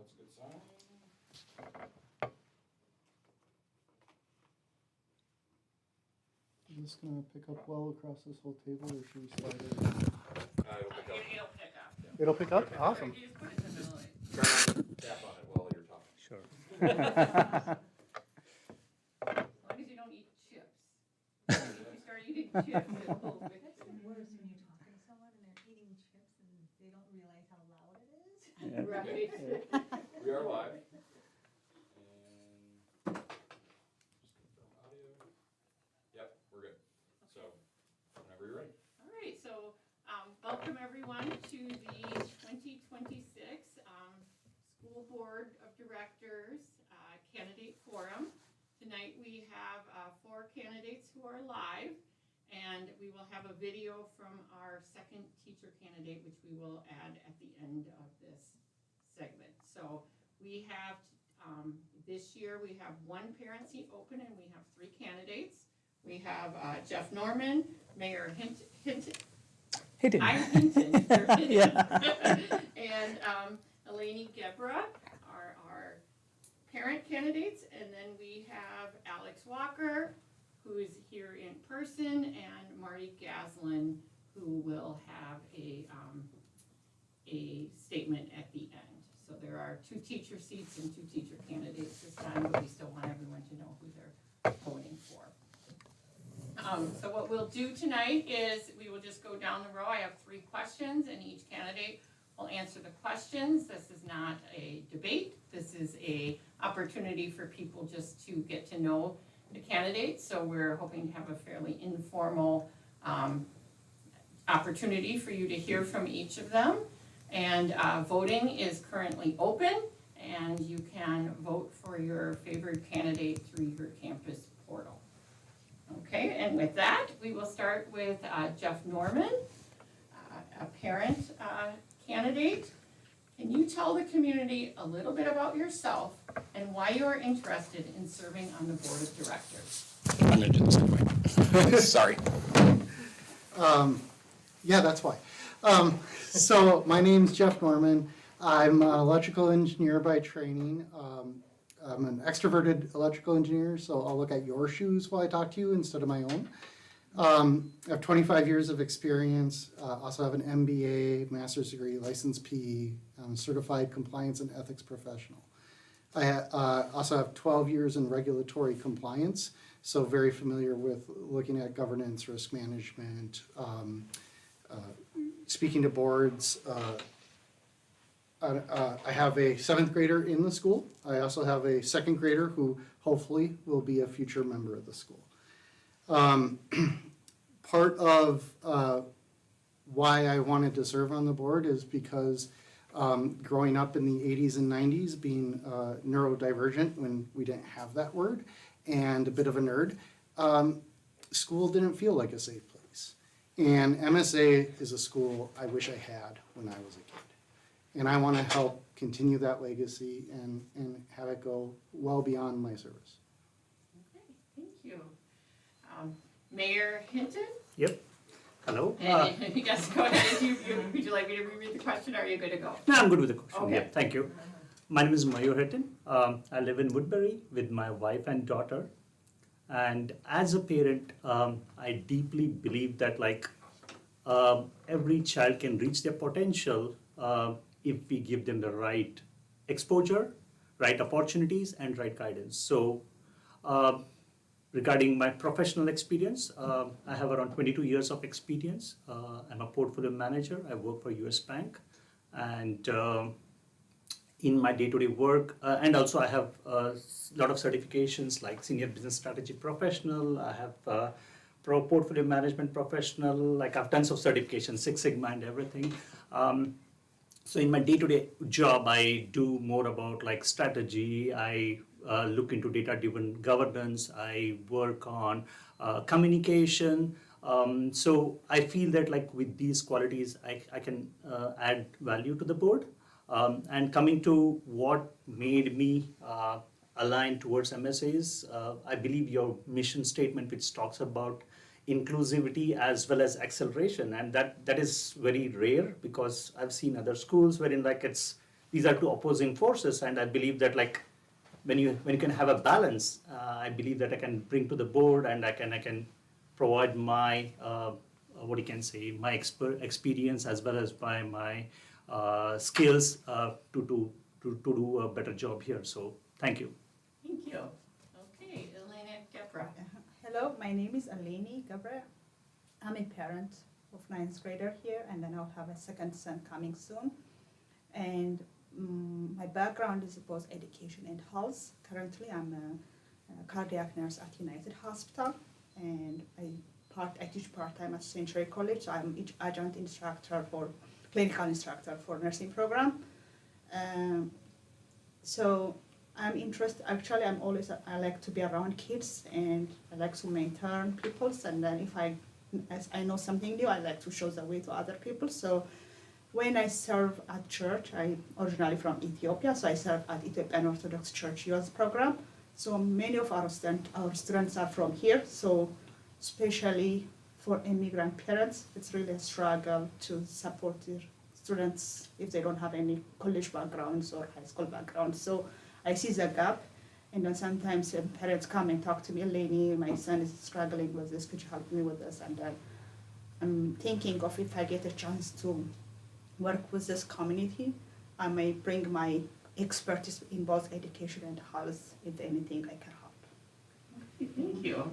that's a good sign. Is this going to pick up well across this whole table, or should we slide it? It'll pick up. It'll pick up? Awesome. You just put it in the middle. Try not to tap on it while you're talking. Sure. As long as you don't eat chips. If you start eating chips, it will That's the worst when you're talking to someone and they're eating chips and they don't realize how loud it is. Right. We are live. And just confirm audio. Yep, we're good. So, whenever you're ready. All right, so welcome everyone to the 2026 School Board of Directors Candidate Forum. Tonight we have 4 candidates who are live, and we will have a video from our second teacher candidate, which we will add at the end of this segment. So we have, this year we have 1 parent seat open and we have 3 candidates. We have Jeff Norman, Mayor Hinton. I'm Hinton. You're Hinton. And Eleni Gebra are our parent candidates. And then we have Alex Walker, who is here in person, and Marty Gaslin, who will have a statement at the end. So there are 2 teacher seats and 2 teacher candidates this time, but we still want everyone to know who they're voting for. So what we'll do tonight is we will just go down the row. I have 3 questions, and each candidate will answer the questions. This is not a debate. This is a opportunity for people just to get to know the candidates. So we're hoping to have a fairly informal opportunity for you to hear from each of them. And voting is currently open, and you can vote for your favorite candidate through your campus portal. Okay, and with that, we will start with Jeff Norman, a parent candidate. Can you tell the community a little bit about yourself and why you are interested in serving on the board of directors? I'm going to do this anyway. Sorry. Yeah, that's why. So my name's Jeff Norman. I'm an electrical engineer by training. I'm an extroverted electrical engineer, so I'll look at your shoes while I talk to you instead of my own. I have 25 years of experience, also have an MBA, master's degree, licensed PE, certified compliance and ethics professional. I also have 12 years in regulatory compliance, so very familiar with looking at governance, risk management, speaking to boards. I have a 7th grader in the school. I also have a 2nd grader who hopefully will be a future member of the school. Part of why I wanted to serve on the board is because growing up in the 80s and 90s, being neurodivergent when we didn't have that word, and a bit of a nerd, school didn't feel like a safe place. And MSA is a school I wish I had when I was a kid. And I want to help continue that legacy and have it go well beyond my service. Okay, thank you. Mayor Hinton? Yep. Hello. And yes, go ahead. Would you like me to reread the question, or are you good to go? No, I'm good with the question. Okay. Yeah, thank you. My name is Mayur Hittin. I live in Woodbury with my wife and daughter. And as a parent, I deeply believe that every child can reach their potential if we give them the right exposure, right opportunities, and right guidance. So regarding my professional experience, I have around 22 years of experience. I'm a portfolio manager. I work for US Bank. And in my day-to-day work, and also I have a lot of certifications like Senior Business Strategy Professional. I have Portfolio Management Professional. Like I've tons of certifications, Six Sigma and everything. So in my day-to-day job, I do more about strategy. I look into data-driven governance. I work on communication. So I feel that with these qualities, I can add value to the board. And coming to what made me align towards MSAs, I believe your mission statement, which talks about inclusivity as well as acceleration, and that is very rare, because I've seen other schools wherein it's these are two opposing forces, and I believe that like when you can have a balance, I believe that I can bring to the board and I can provide my what you can say, my experience as well as by my skills to do a better job here. So thank you. Thank you. Okay, Elena Gebra. Hello, my name is Eleni Gabriel. I'm a parent of 9th grader here, and then I'll have a second son coming soon. And my background is both education and health. Currently, I'm a cardiac nurse at United Hospital, and I teach part-time at Century College. So I'm adjunct instructor for clinical instructor for nursing program. So I'm interested. Actually, I like to be around kids, and I like to mentor people. And then as I know something new, I like to show the way to other people. So when I serve at church, I'm originally from Ethiopia, so I serve at Ethiopian Orthodox Church Youth Program. So many of our students are from here. So especially for immigrant parents, it's really a struggle to support their students if they don't have any college backgrounds or high school backgrounds. So I see the gap, and then sometimes parents come and talk to me, Eleni, my son is struggling with this, could you help me with this? And then I'm thinking of if I get a chance to work with this community, I may bring my expertise in both education and health, if anything I can help. Okay, thank you.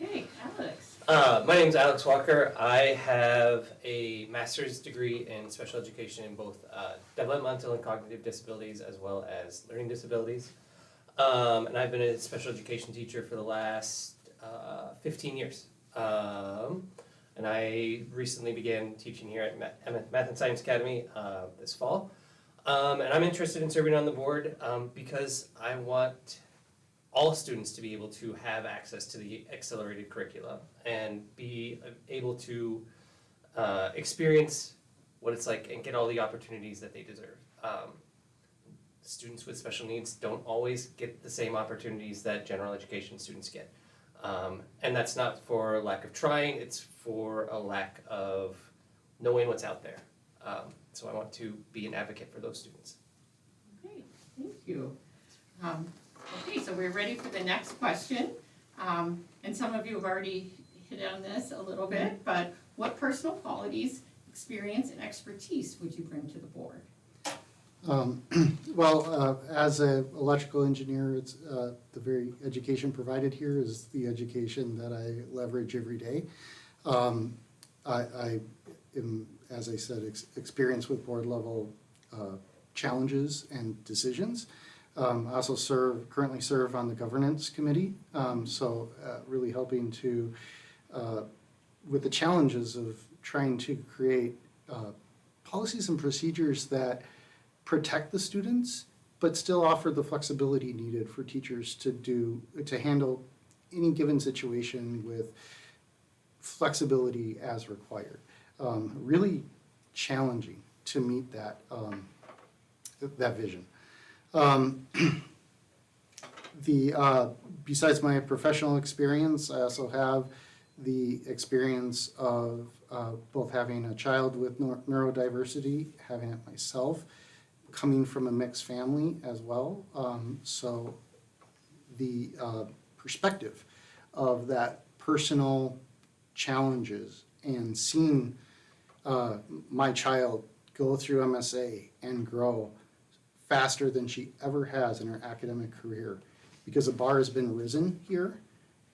Okay, Alex. My name is Alex Walker. I have a master's degree in special education in both developmental and cognitive disabilities as well as learning disabilities. And I've been a special education teacher for the last 15 years. And I recently began teaching here at Math and Science Academy this fall. And I'm interested in serving on the board because I want all students to be able to have access to the accelerated curricula and be able to experience what it's like and get all the opportunities that they deserve. Students with special needs don't always get the same opportunities that general education students get. And that's not for lack of trying, it's for a lack of knowing what's out there. So I want to be an advocate for those students. Okay, thank you. Okay, so we're ready for the next question. And some of you have already hit on this a little bit, but what personal qualities, experience, and expertise would you bring to the board? As an electrical engineer, it's the very education provided here is the education that I leverage every day. I am, as I said, experienced with board level challenges and decisions. I also currently serve on the governance committee, so really helping to, with the challenges of trying to create policies and procedures that protect the students, but still offer the flexibility needed for teachers to handle any given situation with flexibility as required. Really challenging to meet that vision. Besides my professional experience, I also have the experience of both having a child with neurodiversity, having it myself, coming from a mixed family as well. So the perspective of that personal challenges and seeing my child go through MSA and grow faster than she ever has in her academic career, because the bar has been risen here,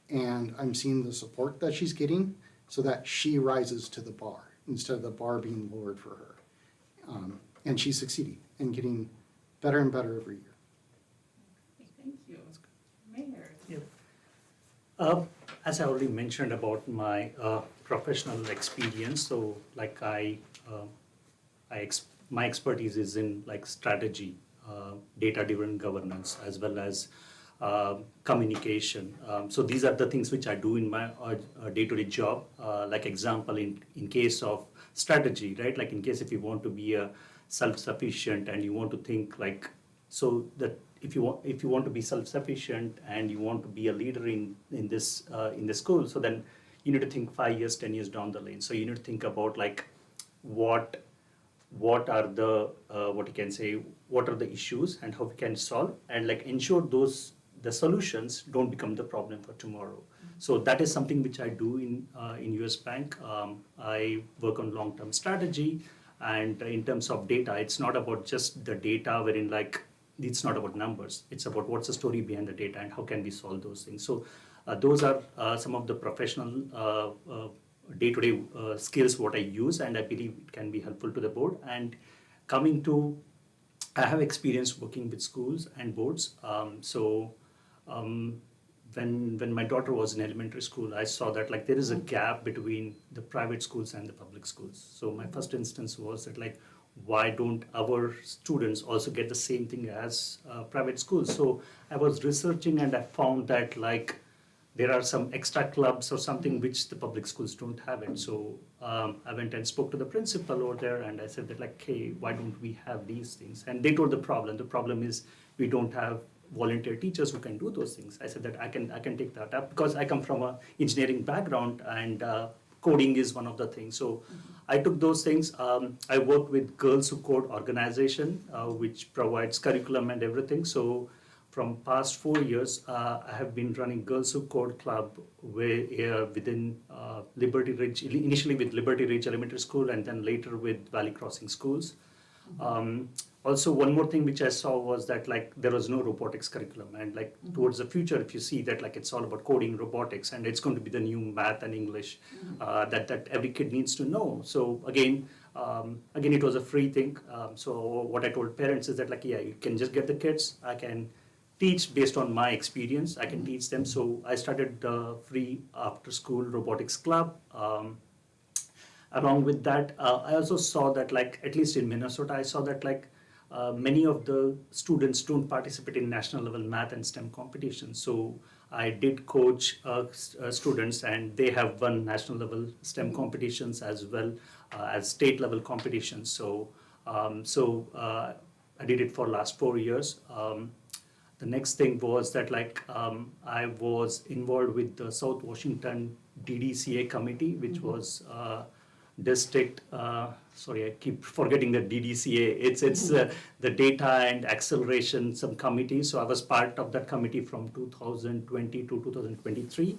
and I'm seeing the support that she's getting so that she rises to the bar instead of the bar being lowered for her. And she's succeeding and getting better and better every year. Thank you. Mayor. Yeah. As I already mentioned about my professional experience, so like my expertise is in like strategy, data-driven governance, as well as communication. So these are the things which I do in my day-to-day job. Like example, in case of strategy, right? Like in case if you want to be a self-sufficient and you want to think like, so that if you want to be self-sufficient and you want to be a leader in the school, so then you need to think 5 years, 10 years down the lane. So you need to think about like what what are the what are the issues and how we can solve, and like ensure the solutions don't become the problem for tomorrow. So that is something which I do in US Bank. I work on long-term strategy, and in terms of data, it's not about just the data wherein like it's not about numbers. It's about what's the story behind the data and how can we solve those things. So those are some of the professional day-to-day skills what I use, and I believe it can be helpful to the board. And coming to, I have experience working with schools and boards. When my daughter was in elementary school, I saw that like there is a gap between the private schools and the public schools. So my first instance was that like, why don't our students also get the same thing as private schools? So I was researching and I found that like there are some extra clubs or something which the public schools don't have it. So I went and spoke to the principal over there, and I said that like, hey, why don't we have these things? And they told the problem. The problem is we don't have volunteer teachers who can do those things. I said that I can take that up because I come from an engineering background, and coding is one of the things. So I took those things. I worked with Girls Who Code organization, which provides curriculum and everything. So from past 4 years, I have been running Girls Who Code Club within Liberty Ridge, initially with Liberty Ridge Elementary School, and then later with Valley Crossing Schools. Also, one more thing which I saw was that like there was no robotics curriculum, and like towards the future, if you see that like it's all about coding, robotics, and it's going to be the new math and English that every kid needs to know. So again, it was a free thing. So what I told parents is that like, yeah, you can just get the kids. I can teach based on my experience. I can teach them. So I started the free after school robotics club. Along with that, I also saw that like, at least in Minnesota, I saw that like many of the students don't participate in national level math and STEM competitions. So I did coach students, and they have won national level STEM competitions as well as state level competitions. So I did it for last 4 years. The next thing was that like I was involved with the South Washington DDCA committee, which was district, sorry, I keep forgetting the DDCA. It's the data and acceleration subcommittee. So I was part of that committee from 2020 to 2023.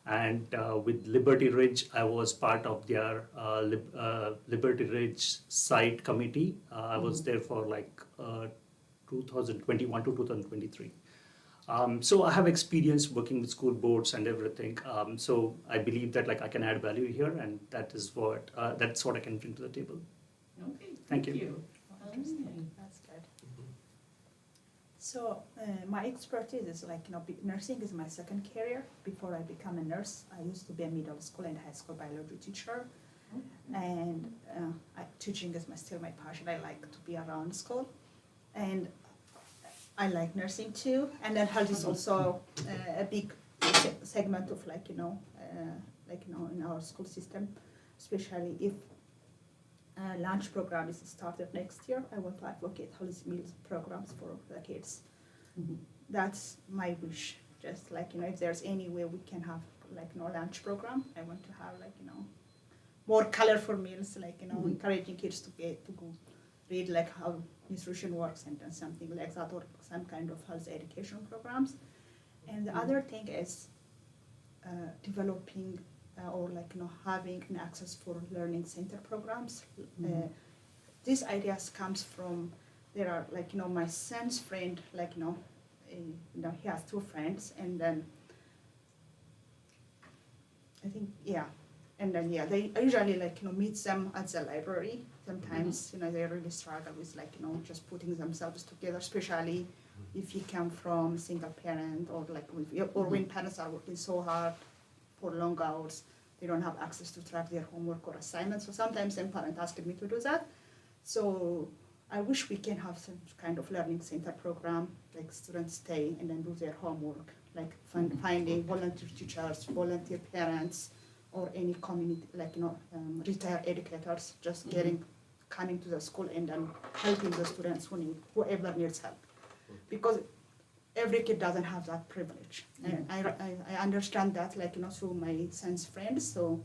And with Liberty Ridge, I was part of their Liberty Ridge site committee. I was there for like 2021 to 2023. So I have experience working with school boards and everything. So I believe that like I can add value here, and that's what I can bring to the table. Okay, Thank you. Interesting. That's good. So my expertise is like, nursing is my second career. Before I become a nurse, I used to be a middle school and high school biology teacher. And teaching is still my passion. I like to be around school. And I like nursing too. And then health is also a big segment of in our school system, especially if lunch program is started next year. I want to advocate healthy meals programs for the kids. That's my wish. Just like, if there's any way we can have lunch program, I want to have more colorful meals, encouraging kids to go read how nutrition works and something like that, or some kind of health education programs. And the other thing is developing or having an access for learning center programs. These ideas comes from, there are my son's friend, he has 2 friends, and then I think, and then they usually meet them at the library. Sometimes they really struggle with just putting themselves together, especially if you come from single parent, or when parents are working so hard for long hours, they don't have access to track their homework or assignments. So sometimes some parent asked me to do that. So I wish we can have some kind of learning center program, students stay and then do their homework, finding volunteer teachers, volunteer parents, or any community, retired educators, just coming to the school and then helping the students whoever needs help. Because every kid doesn't have that privilege. And I understand that, through my son's friends. So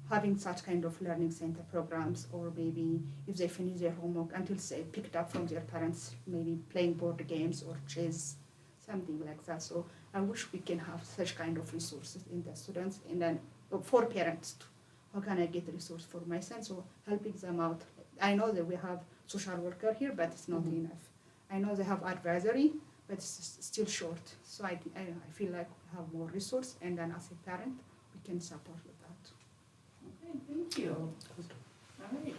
having such kind of learning center programs, or maybe if they finish their homework until they picked up from their parents, maybe playing board games or chess, something like that. So I wish we can have such kind of resources in the students, and then for parents too. How can I get resource for my son? So helping them out. I know that we have social worker here, but it's not enough. I know they have advisory, but it's still short. So I feel like we have more resource, and then as a parent, we can support with that. Okay, thank you. All right,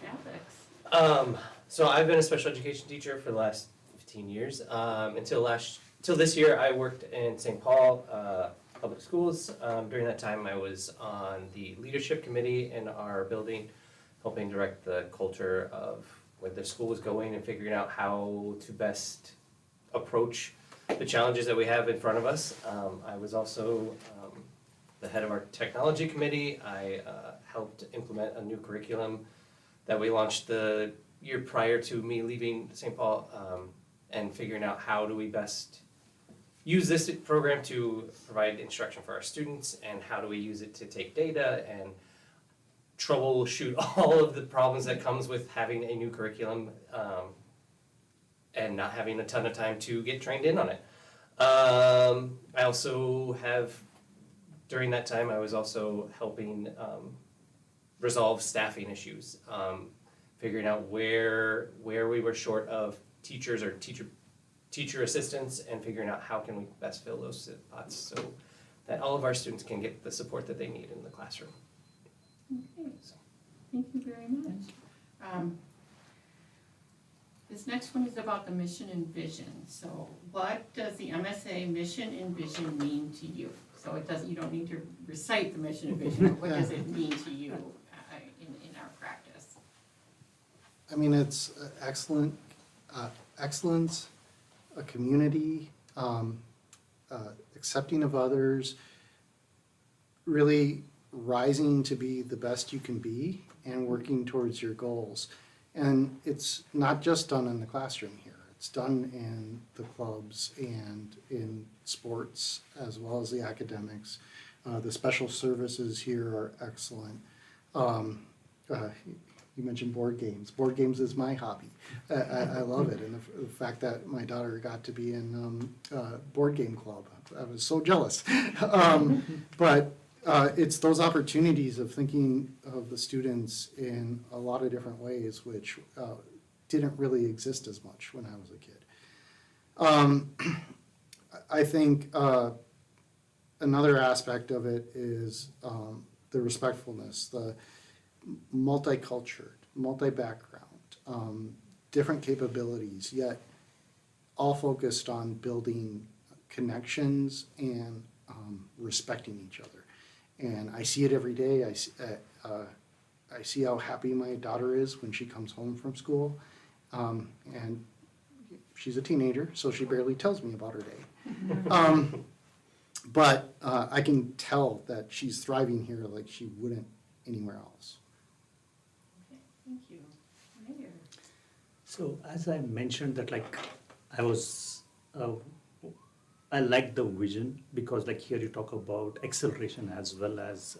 Alex. So I've been a special education teacher for the last 15 years. Until this year, I worked in St. Paul Public Schools. During that time, I was on the leadership committee in our building, helping direct the culture of where the school was going and figuring out how to best approach the challenges that we have in front of us. I was also the head of our technology committee. I helped implement a new curriculum that we launched the year prior to me leaving St. Paul, and figuring out how do we best use this program to provide instruction for our students, and how do we use it to take data and troubleshoot all of the problems that comes with having a new curriculum and not having a ton of time to get trained in on it. I also have, during that time, I was also helping resolve staffing issues, figuring out where we were short of teachers or teacher assistants, and figuring out how can we best fill those spots so that all of our students can get the support that they need in the classroom. Okay, thank you very much. This next one is about the mission and vision. So what does the MSA mission and vision mean to you? So it doesn't, you don't need to recite the mission and vision, but what does it mean to you in our practice? I mean, it's excellence, a community, accepting of others, really rising to be the best you can be and working towards your goals. And it's not just done in the classroom here. It's done in the clubs and in sports as well as the academics. The special services here are excellent. You mentioned board games. Board games is my hobby. I love it. And the fact that my daughter got to be in board game club, I was so jealous. But it's those opportunities of thinking of the students in a lot of different ways, which didn't really exist as much when I was a kid. I think another aspect of it is the respectfulness, the multicultural, multi-background, different capabilities, yet all focused on building connections and respecting each other. And I see it every day. I see how happy my daughter is when she comes home from school. And she's a teenager, so she barely tells me about her day. But I can tell that she's thriving here like she wouldn't anywhere else. Okay, thank you. Mayor. So as I mentioned that I like the vision, because like here you talk about acceleration as well as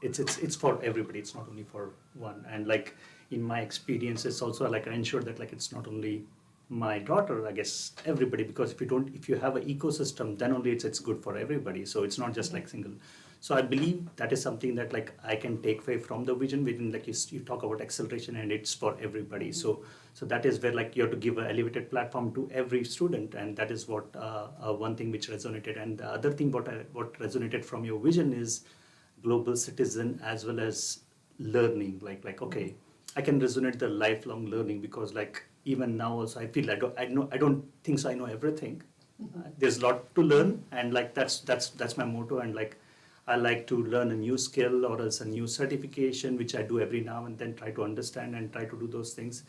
it's for everybody. It's not only for one. And like in my experience, it's also like I ensure that like it's not only my daughter, I guess everybody, because if you have an ecosystem, then only it's good for everybody. So it's not just like single. So I believe that is something that like I can take away from the vision. Like you talk about acceleration, and it's for everybody. So that is where like you have to give an elevated platform to every student, and that is what one thing which resonated. And the other thing what resonated from your vision is global citizen as well as learning. Like okay, I can resonate the lifelong learning, because like even now also I feel I don't think so I know everything. There's a lot to learn, and like that's my motto. And like I like to learn a new skill or else a new certification, which I do every now and then, try to understand and try to do those things.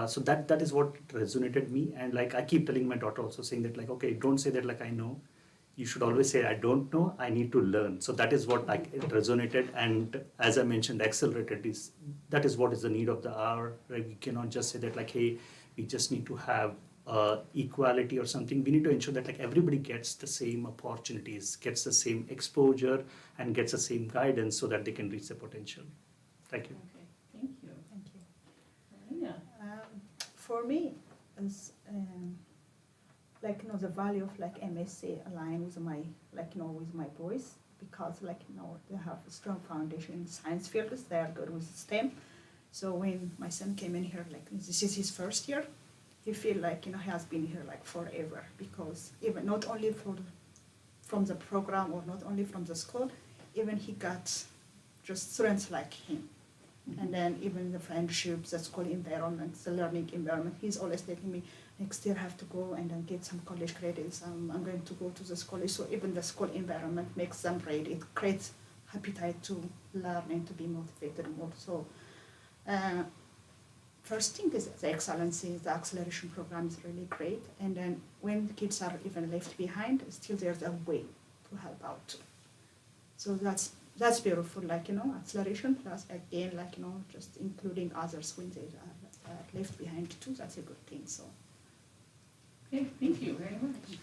So that is what resonated me. And like I keep telling my daughter also, saying that like, okay, don't say that like I know. You should always say I don't know, I need to learn. So that is what like it resonated. And as I mentioned, accelerated that is what is the need of the hour. Right? We cannot just say that like, hey, we just need to have equality or something. We need to ensure that like everybody gets the same opportunities, gets the same exposure, and gets the same guidance, so that they can reach their potential. Thank you. Okay, thank you. Thank you. Elena? For me, it's like the value of like MSA align with my with my boys, because they have a strong foundation in science fields. They are good with STEM. So when my son came in here, this is his first year, he feel like he has been here like forever, because even not only from the program or not only from the school, even he got just students like him. And then even the friendships, the school environment, the learning environment, he's always telling me, next year I have to go and then get some college credits. I'm going to go to the college. So even the school environment makes them ready. It creates appetite to learn and to be motivated more. So first thing is the excellency, the acceleration program is really great. And then when the kids are even left behind, still there's a way to help out. So that's beautiful, acceleration plus again, just including others when they are left behind too. That's a good thing. So. Okay, thank you very much.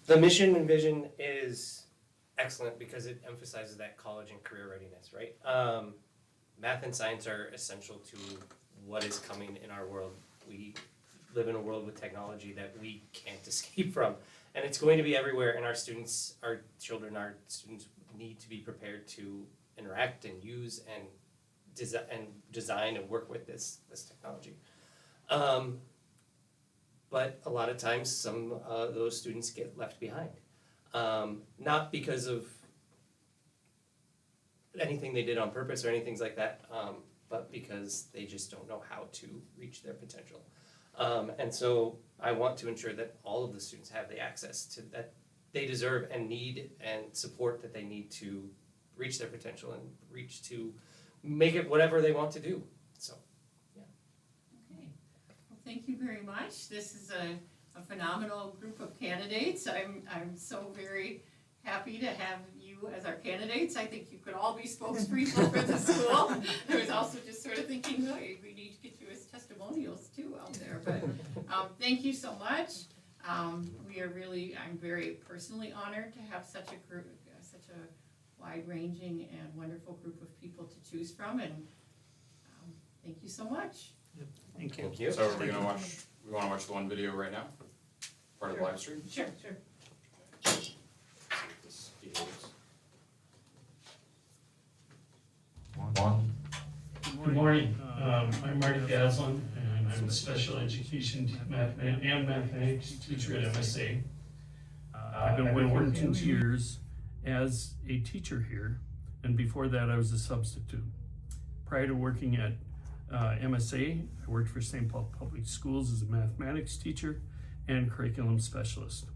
The mission and vision is excellent because it emphasizes that college and career readiness, right? Math and science are essential to what is coming in our world. We live in a world with technology that we can't escape from. And it's going to be everywhere, and our students need to be prepared to interact and use and design and work with this technology. But a lot of times, some of those students get left behind, not because of anything they did on purpose or anything like that, but because they just don't know how to reach their potential. And so I want to ensure that all of the students have the access to that they deserve and need, and support that they need to reach their potential and reach to make it whatever they want to do. So, yeah. Okay, well, thank you very much. This is a phenomenal group of candidates. I'm so very happy to have you as our candidates. I think you could all be spokespeople for the school. I was also just sort of thinking, oh, we need to get you as testimonials too out there. But thank you so much. I'm very personally honored to have such a group, such a wide-ranging and wonderful group of people to choose from. And thank you so much. Yep. Thank you. Thank you. So we want to watch the one video right now? Part of the live stream? Sure, sure. This behaves. Good morning. I'm Marty Gaslin, and I'm a special education and mathematics teacher at MSA. I've been working 2 years as a teacher here, and before that I was a substitute. Prior to working at MSA, I worked for St. Paul Public Schools as a mathematics teacher and curriculum specialist.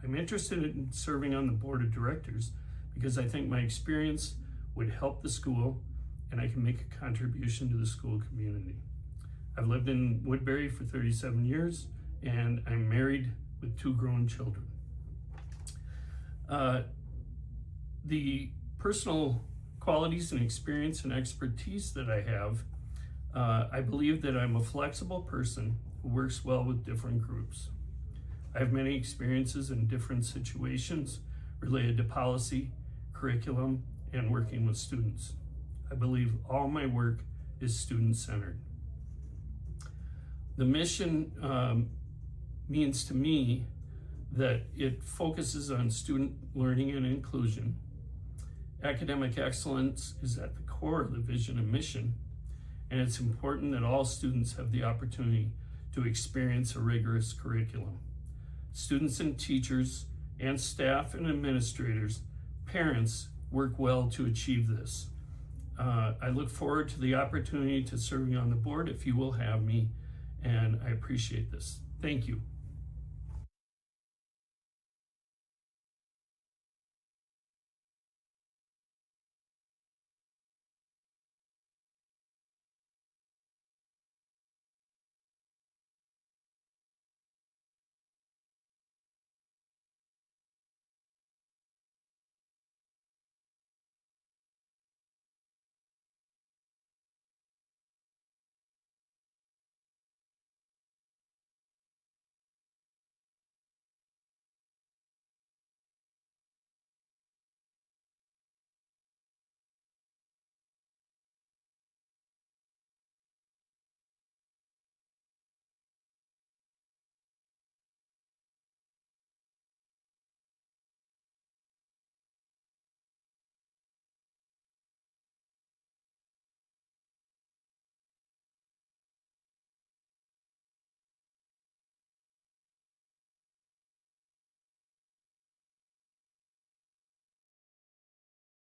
I'm interested in serving on the board of directors because I think my experience would help the school and I can make a contribution to the school community. I've lived in Woodbury for 37 years and I'm married with 2 grown children. The personal qualities and experience and expertise that I have, I believe that I'm a flexible person who works well with different groups. I have many experiences in different situations related to policy, curriculum, and working with students. I believe all my work is student-centered. The mission means to me that it focuses on student learning and inclusion. Academic excellence is at the core of the vision and mission, and it's important that all students have the opportunity to experience a rigorous curriculum. Students and teachers and staff and administrators, parents work well to achieve this. I look forward to the opportunity to serving on the board if you will have me, and I appreciate this. Thank you.